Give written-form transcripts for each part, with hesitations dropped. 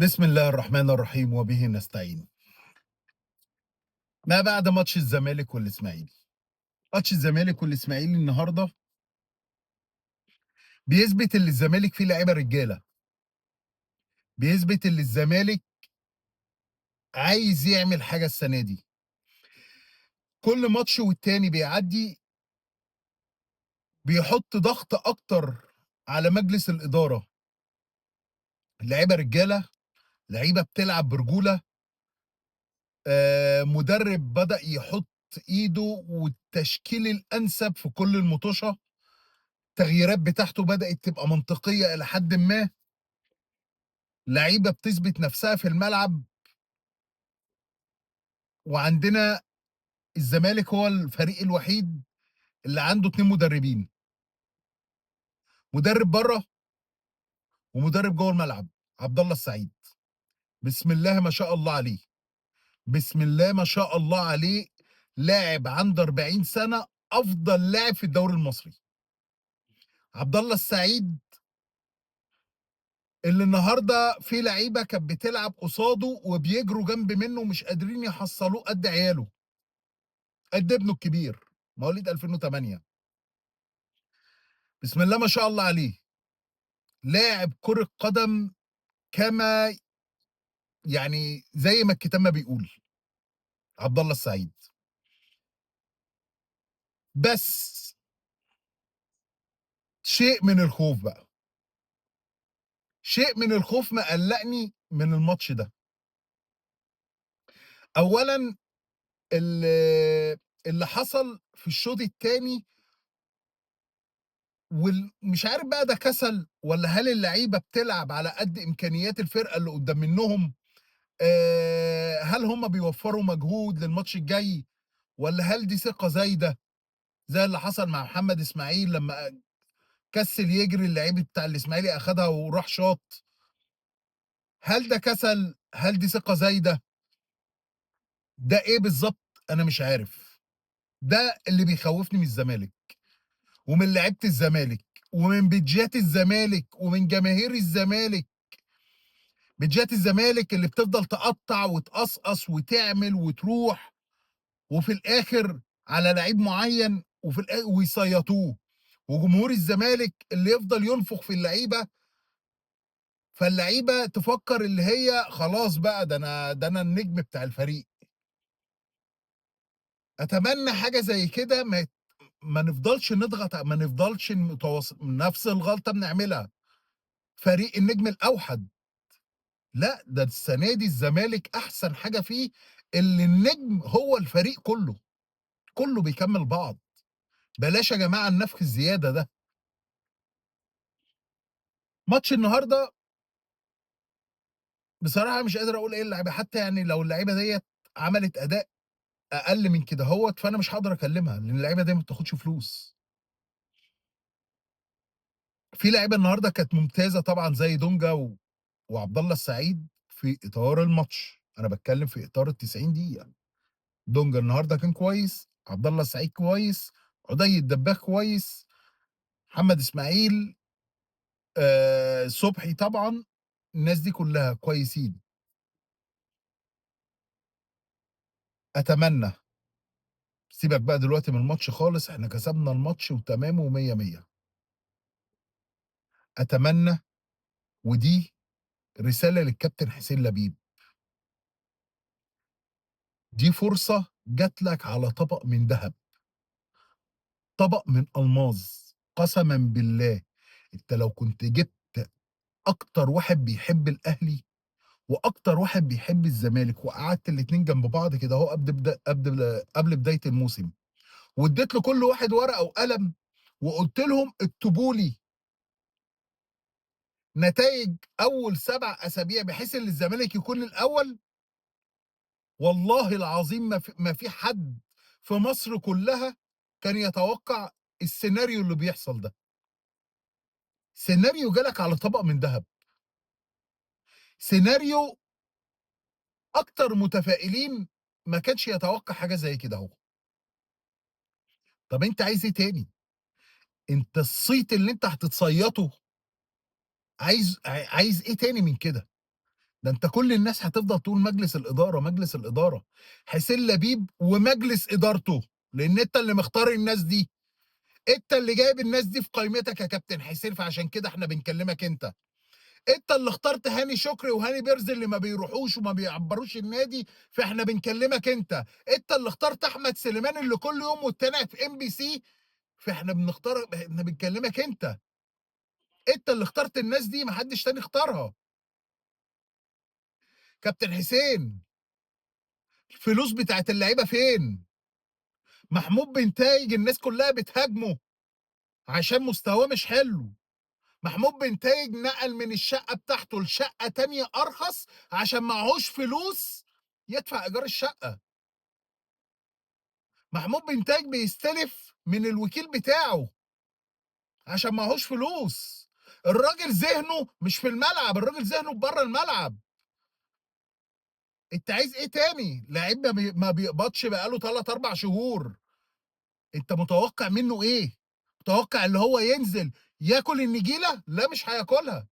بسم الله الرحمن الرحيم وبه نستعين. ما بعد ماتش الزمالك والإسماعيلي. ماتش الزمالك والإسماعيلي النهارده بيثبت إن الزمالك فيه لعيبة رجالة، بيثبت إن الزمالك عايز يعمل حاجة السنة دي. كل ماتش والتاني بيعدي بيحط ضغط أكتر على مجلس الإدارة. اللعيبة رجالة، لعيبة بتلعب برجولة، مدرب بدأ يحط إيده والتشكيل الأنسب في كل المطوشة. التغييرات بتاعته بدأت تبقى منطقية إلى حدٍ ما. لعيبة بتثبت نفسها في الملعب، وعندنا الزمالك هو الفريق الوحيد اللي عنده 2 مدربين، مدرب برّه ومدرب جوّه الملعب، عبد الله السعيد. بسم الله ما شاء الله عليه، بسم الله ما شاء الله عليه. لاعب عنده 40 سنة، أفضل لاعب في الدوري المصري. عبد الله السعيد اللي النهارده في لعيبة كانت بتلعب قصاده وبيجروا جنب منه ومش قادرين يحصّلوه قد عياله، قد ابنه الكبير، مواليد 2008. بسم الله ما شاء الله عليه. لاعب كرة قدم كما يعني زي ما الكتاب ما بيقول، عبد الله السعيد. بس شيء من الخوف بقى، شيء من الخوف مقلّقني من الماتش ده. أولًا اللي حصل في الشوط التاني مش عارف بقى ده كسل والّا هل اللعيبة بتلعب على قد إمكانيات الفرقة اللي قدّام منّهم؟ هل هم بيوفّروا مجهود للماتش الجاي والّا هل دي ثقة زايدة زي اللي حصل مع محمد إسماعيل لمّا كسّل يجري اللعيب بتاع الإسماعيلي أخدها وراح شاط؟ هل ده كسل؟ هل دي ثقة زايدة؟ ده إيه بالضبط؟ أنا مش عارف. ده اللي بيخوّفني من الزمالك، ومن لعيبة الزمالك، ومن بيدجات الزمالك، ومن جماهير الزمالك. بيدجات الزمالك اللي بتفضل تقطّع وتقصقص وتعمل وتروح، وفي الآخر على لعيب معيّن ويصيّطوه. وجمهور الزمالك اللي يفضل ينفخ في اللعيبة، فاللعيبة تفكّر اللي هي خلاص بقى ده أنا النجم بتاع الفريق. أتمنى حاجة زي كده ما نفضلش نضغط، ما نفضلش نفس الغلطة بنعملها. فريق النجم الأوحد، لأ ده السنة دي الزمالك أحسن حاجة فيه اللي النجم هو الفريق كلّه، كلّه بيكمّل بعض. بلاش يا جماعة النفخ الزيادة ده. ماتش النهارده بصراحة مش قادر أقول إيه اللعيبة، حتى يعني لو اللعيبة ديّة عملت أداء أقل من كدهوّة، فأنا مش هاقدر أكلّمها، لإن اللعيبة دي ما بتاخدش فلوس. في لعيبة النهارده كانت ممتازة طبعًا زي دونجا وعبد الله السعيد في إطار الماتش، أنا باتكلّم في إطار ال90 دقيقة. دونجا النهارده كان كويس، عبد الله السعيد كويس، عُدي الدباغ كويس، محمد إسماعيل، صبحي طبعًا. الناس دي كلّها كويسين. أتمنى سيبك بقى دلوقتي من الماتش خالص، إحنا كسبنا الماتش وتمام ومِيَّة، مِيَّة. أتمنى، ودي رسالة للكابتن حسين لبيب، دي فرصة جات لك على طبق من دهب، طبق من ألماظ. قسمًا بالله أنت لو كنت جبت أكتر واحد بيحب الأهلي وأكتر واحد بيحب الزمالك وقعدت الاتنين جنب بعض كده أهو قبل بداية الموسم، واديت لكل واحد ورقة وقلم وقُلت لهم اكتبوا لي نتايج أول 7 أسابيع بحيث إن الزمالك يكون الأول، والله العظيم ما في حد في مصر كلها كان يتوقع السيناريو اللي بيحصل ده. سيناريو جالك على طبق من دهب، سيناريو أكتر متفائلين ما كانش يتوقع حاجة زي كده أهو. طب أنت عايز إيه تاني؟ أنت الصيت اللي أنت هتتصيّطه عايز إيه تاني من كده؟ ده أنت كل الناس هتفضل تقول مجلس الإدارة، مجلس الإدارة، حسين لبيب ومجلس إدارته، لإن أنت اللي مختار الناس دي، أنت اللي جايب الناس دي في قايمتك يا كابتن حسين، فعشان كده إحنا بنكلمك أنت. أنت اللي اخترت هاني شكري وهاني بيرز اللي ما بيروحوش وما بيعبّروش النادي، فإحنا بنكلمك أنت. أنت اللي اخترت أحمد سليمان اللي كل يوم والتاني في MBC، إحنا بنكلمك أنت. أنت اللي اخترت الناس دي، ما حدش تاني اختارها. كابتن حسين، الفلوس بتاعة اللعيبة فين؟ محمود بنتايج الناس كلها بتهاجمه عشان مستواه مش حلو. محمود بنتايج نقل من الشقة بتاعته لشقة تانية أرخص عشان معهوش فلوس يدفع إيجار الشقة. محمود بنتايج بيستلف من الوكيل بتاعه عشان معهوش فلوس. الراجل ذهنه مش في الملعب، الراجل ذهنه برّه الملعب. أنت عايز إيه تاني؟ لعيب ما بيقبضش بقى له 3، 4 شهور. أنت متوقع منه إيه؟ متوقع اللي هو ينزل ياكل النجيلة؟ لا مش هياكلها،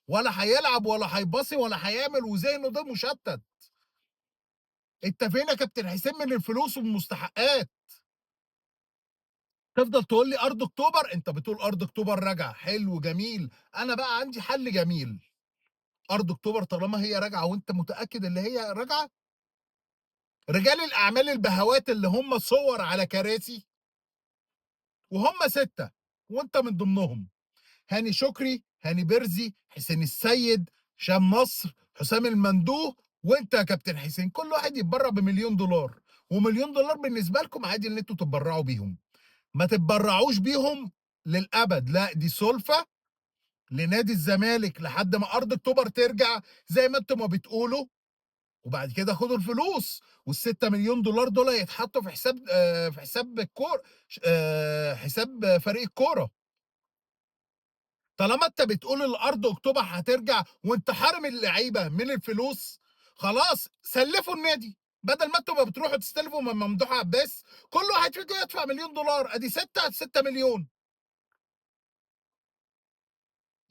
ولا هيلعب ولا هيباصي ولا هيعمل، وذهنه ده مشتت. أنت فين يا كابتن حسين من الفلوس والمستحقات؟ تفضل تقول لي أرض أكتوبر، أنت بتقول أرض أكتوبر راجعة، حلو جميل، أنا بقى عندي حل جميل. أرض أكتوبر طالما هي راجعة وأنت متأكد اللي هي راجعة، رجال الأعمال البهوات اللي هم صور على كراسي وهم 6 وأنت من ضمنهم، هاني شكري، هاني بيرزي، حسين السيد، هشام نصر، حسام المندوه، وأنت يا كابتن حسين، كل واحد يتبرع ب1.000.000 ومليون دولار بالنسبة لكم عادي إن أنتم تتبرعوا بيهم. ما تتبرعوش بيهم للأبد، لأ دي سُلفة لنادي الزمالك لحد ما أرض أكتوبر ترجع زي ما أنتم ما بتقولوا، وبعد كده خدوا الفلوس، وال6.000.000 دول يتحطّوا في حساب حساب فريق الكورة. طالما أنت بتقول الأرض أكتوبر هترجع وأنت حارم اللعيبة من الفلوس، خلاص سلّفوا النادي، بدل ما أنتم ما بتروحوا تستلفوا من ممدوح عباس، كل واحد فيكم يدفع $1.000.000 أدي 6 6.000.000.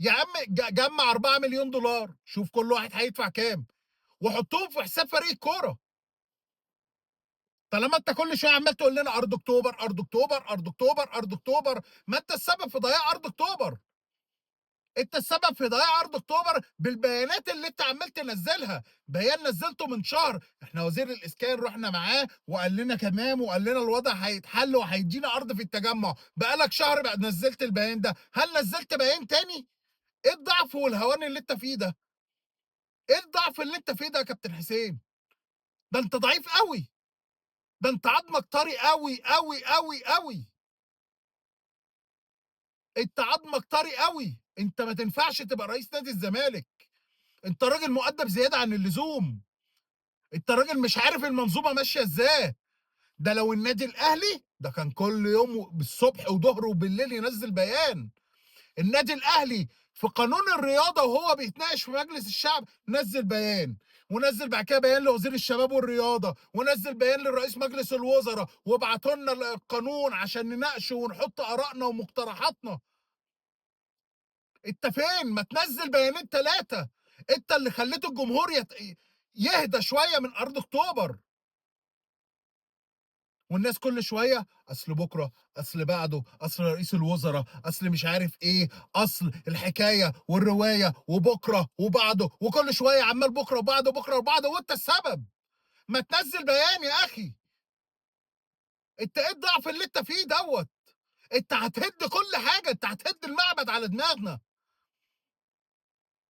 يا عم جمّع $4.000.000 شوف كل واحد هيدفع كام، وحُطّهم في حساب فريق الكورة. طالما أنت كل شوية عمّال تقول لنا أرض أكتوبر، أرض أكتوبر، أرض أكتوبر، أرض أكتوبر، ما أنت السبب في ضياع أرض أكتوبر. أنت السبب في ضياع أرض أكتوبر بالبيانات اللي أنت عمّال تنزّلها. بيان نزّلته من شهر، إحنا وزير الإسكان رُحنا معاه وقال لنا تمام وقال لنا الوضع هيتحل وهيدّينا أرض في التجمُّع، بقى لك شهر نزّلت البيان ده، هل نزّلت بيان تاني؟ إيه الضعف والهوان اللي أنت فيه ده؟ إيه الضعف اللي أنت فيه ده يا كابتن حسين؟ ده أنت ضعيف أوي، ده أنت عضمك طري أوي، أوي، أوي، أوي. أنت عضمك طري أوي، أنت ما تنفعش تبقى رئيس نادي الزمالك، أنت راجل مؤدّب زيادة عن اللزوم، أنت راجل مش عارف المنظومة ماشية إزاي. ده لو النادي الأهلي ده كان كل يوم بالصبح وضهر وبالليل ينزّل بيان. النادي الأهلي في قانون الرياضة وهو بيتناقش في مجلس الشعب نزّل بيان، ونزّل بعد كده بيان لوزير الشباب والرياضة، ونزّل بيان لرئيس مجلس الوزرا، وابعتوا لنا القانون عشان نناقشه ونحط آرائنا ومقترحاتنا. أنت فين؟ ما تنزّل بيانين 3. أنت اللي خلّيت الجمهور يهدى شوية من أرض أكتوبر. والناس كل شوية أصل بُكرة، أصل بعده، أصل رئيس الوزرا، أصل مش عارف إيه، أصل الحكاية والرواية وبُكرة وبعده، وكل شوية عمّال بُكرة وبعده، بُكرة وبعده وأنت السبب. ما تنزّل بيان يا أخي. أنت إيه الضعف اللي أنت فيه دوّة؟ أنت هتهد كل حاجة، أنت هتهد المعبد على دماغنا.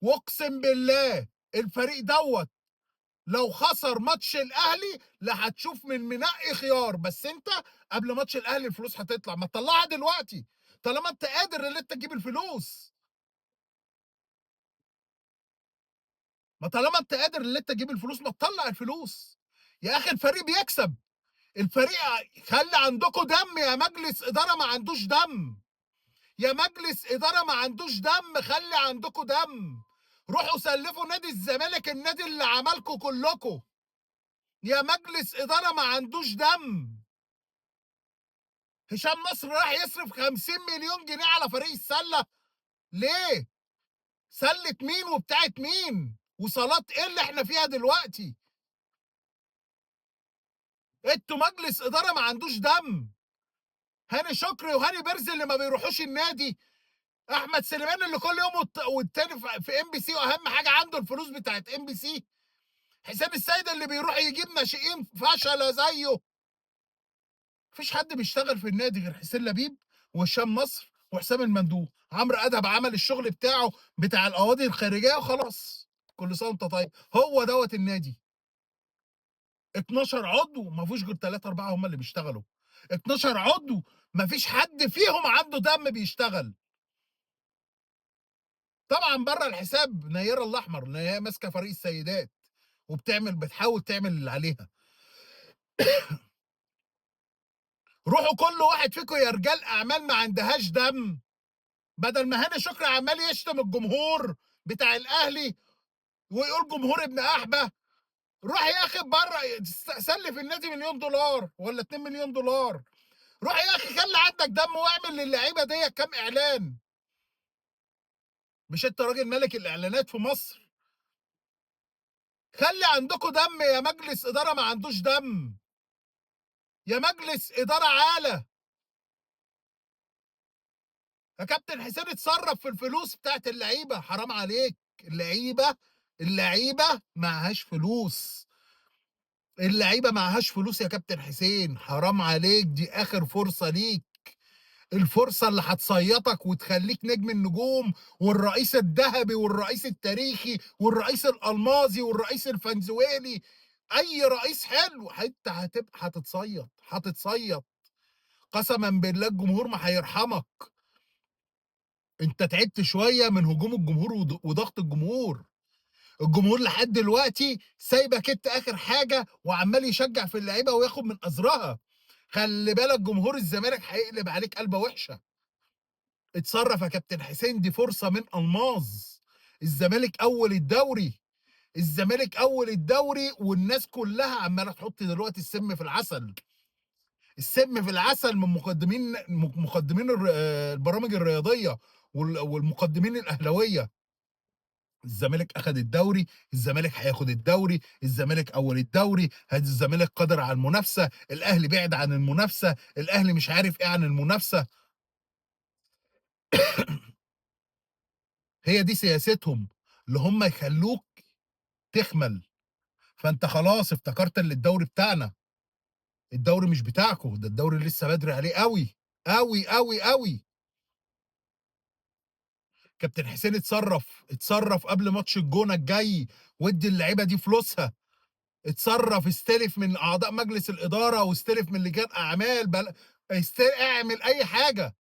واقسم بالله الفريق دوّة لو خسر ماتش الأهلي لا هتشوف من منقي خيار، بس أنت قبل ماتش الأهلي الفلوس هتطلع، ما تطلّعها دلوقتي، طالما أنت قادر إن أنت تجيب الفلوس. ما طالما أنت قادر إن أنت تجيب الفلوس ما تطلّع الفلوس. يا أخي الفريق بيكسب، الفريق خلّي عندكم دم يا مجلس إدارة ما عندوش دم، يا مجلس إدارة ما عندوش دم خلّي عندكم دم. روحوا سلّفوا نادي الزمالك النادي اللي عملكم كلّكم، يا مجلس إدارة ما عندوش دم. هشام نصر راح يصرف 50 مليون جنيه على فريق السلة، ليه؟ سلة مين وبتاعة مين؟ وصالات إيه اللي إحنا فيها دلوقتي؟ أنتم مجلس إدارة ما عندوش دم. هاني شكري وهاني بيرز اللي ما بيروحوش النادي، أحمد سليمان اللي كل يوم والتاني في MBC وأهم حاجة عنده الفلوس بتاعة MBC، حسين السيد اللي بيروح يجيب ناشئين فشلة زيه. مفيش حد بيشتغل في النادي غير حسين لبيب وهشام نصر وحسام المندوب. عمرو ادهم عمل الشغل بتاعه بتاع القواضي الخارجيه وخلاص. كل سنه وانت طيب. هو دوت النادي. 12 عضو ما فيهوش غير 3 4 هم اللي بيشتغلوا. 12 عضو ما فيش حد فيهم عنده دم بيشتغل. طبعا بره الحساب نيره الاحمر اللي هي ماسكه فريق السيدات بتحاول تعمل اللي عليها. روحوا كل واحد فيكم يا رجال اعمال ما عندهاش دم، بدل ما هاني شكري عمال يشتم الجمهور بتاع الاهلي ويقول جمهور ابن احبه. روح يا اخي بره سلف النادي مليون دولار ولا 2 مليون دولار. روح يا اخي خلي عندك دم واعمل للعيبه دي كام اعلان. مش انت راجل ملك الاعلانات في مصر؟ خلي عندكم دم يا مجلس اداره ما عندوش دم. يا مجلس اداره عاله. يا كابتن حسين اتصرف في الفلوس بتاعت اللعيبه، حرام عليك. اللعيبه معهاش فلوس. اللعيبه معهاش فلوس يا كابتن حسين، حرام عليك. دي اخر فرصه ليك. الفرصه اللي هتصيطك وتخليك نجم النجوم والرئيس الذهبي والرئيس التاريخي والرئيس الالماظي والرئيس الفنزويلي. اي رئيس حلو انت هتبقى هتتصيط. قسما بالله الجمهور ما هيرحمك. انت تعبت شويه من هجوم الجمهور وضغط الجمهور. الجمهور لحد دلوقتي سايبك انت اخر حاجه وعمال يشجع في اللعيبه وياخد من ازرها. خلي بالك جمهور الزمالك هيقلب عليك قلبه وحشه. اتصرف يا كابتن حسين، دي فرصه من الماظ. الزمالك اول الدوري. الزمالك اول الدوري والناس كلها عماله تحط دلوقتي السم في العسل. السم في العسل من مقدمين البرامج الرياضيه والمقدمين الاهلاويه. الزمالك اخذ الدوري، الزمالك هياخد الدوري، الزمالك اول الدوري، هذا الزمالك قادر على المنافسه، الاهلي بعد عن المنافسه، الاهلي مش عارف ايه عن المنافسه. هي دي سياستهم اللي هم يخلوك تخمل. فانت خلاص افتكرت ان الدوري بتاعنا. الدوري مش بتاعكم، ده الدوري لسه بدري عليه قوي قوي قوي قوي. كابتن حسين اتصرف قبل ماتش الجونه الجاي وادي اللعيبه دي فلوسها. اتصرف استلف من اعضاء مجلس الاداره واستلف من لجان اعمال اعمل اي حاجه.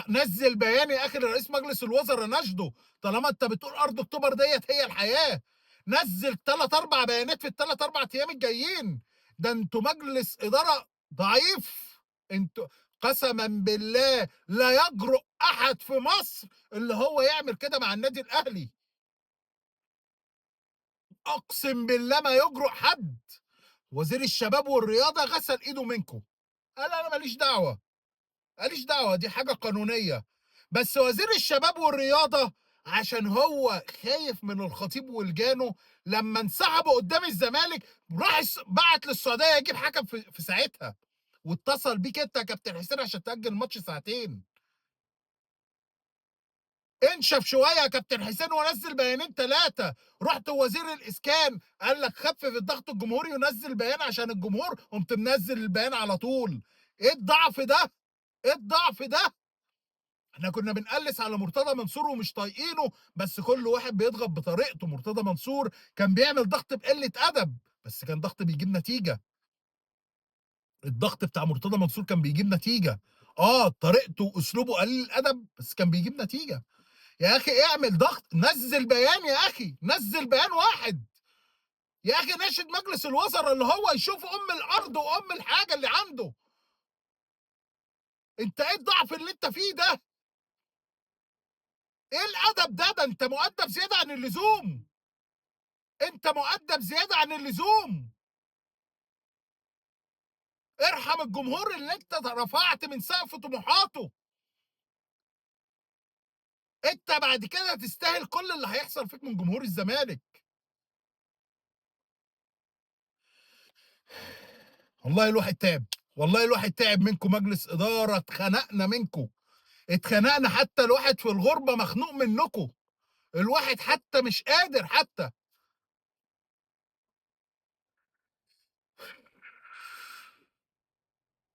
نزل بيان يا اخي لرئيس مجلس الوزراء نشده. طالما انت بتقول ارض اكتوبر ديت هي الحياه، نزل 3 4 بيانات في ال3 4 ايام الجايين. ده انتوا مجلس اداره ضعيف. انتوا قسما بالله لا يجرؤ احد في مصر اللي هو يعمل كده مع النادي الاهلي. اقسم بالله ما يجرؤ حد. وزير الشباب والرياضه غسل ايده منكم. قال انا ماليش دعوه. ماليش دعوه، دي حاجه قانونيه. بس وزير الشباب والرياضه عشان هو خايف من الخطيب والجانو، لما انسحبوا قدام الزمالك راح بعت للسعوديه يجيب حكم في ساعتها. واتصل بيك انت يا كابتن حسين عشان تاجل الماتش ساعتين. انشف شويه يا كابتن حسين ونزل بيانين 3. رحت وزير الاسكان قال لك خفف الضغط الجمهوري ونزل بيان عشان الجمهور، قمت منزل البيان على طول. ايه الضعف ده؟ ايه الضعف ده؟ احنا كنا بنقلس على مرتضى منصور ومش طايقينه، بس كل واحد بيضغط بطريقته. مرتضى منصور كان بيعمل ضغط بقله ادب بس كان ضغط بيجيب نتيجه. الضغط بتاع مرتضى منصور كان بيجيب نتيجه. طريقته واسلوبه قليل الادب بس كان بيجيب نتيجه. يا اخي اعمل ضغط، نزل بيان يا اخي، نزل بيان واحد. يا اخي ناشد مجلس الوزراء اللي هو يشوف الارض الحاجه اللي عنده. انت ايه الضعف اللي انت فيه ده؟ ايه الادب ده انت مؤدب زياده عن اللزوم. انت مؤدب زياده عن اللزوم. ارحم الجمهور اللي انت رفعت من سقف طموحاته. أنت بعد كده تستاهل كل اللي هيحصل فيك من جمهور الزمالك. والله الواحد تعب، والله الواحد تعب منكم مجلس إدارة، اتخنقنا منكم، اتخنقنا حتى الواحد في الغربة مخنوق منكم، الواحد حتى مش قادر حتى.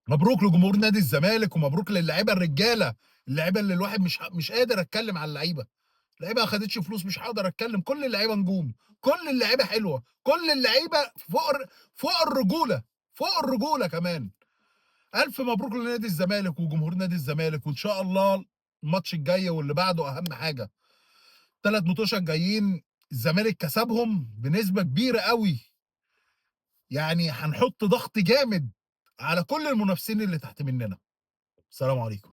مبروك لجمهور نادي الزمالك ومبروك للعيبة الرجالة، اللعيبة اللي الواحد مش قادر أتكلم على اللعيبة، اللعيبة ما خدتش فلوس مش هاقدر أتكلم، كل اللعيبة نجوم، كل اللعيبة حلوة، كل اللعيبة فوق الرجولة، فوق الرجولة كمان. ألف مبروك لنادي الزمالك وجمهور نادي الزمالك، وإن شاء الله الماتش الجاي واللي بعده أهم حاجة. 3 مُطوشة جايين الزمالك كسبهم بنسبة كبيرة أوي، يعني هنحط ضغط جامد على كل المنافسين اللي تحت مننا. السلام عليكم.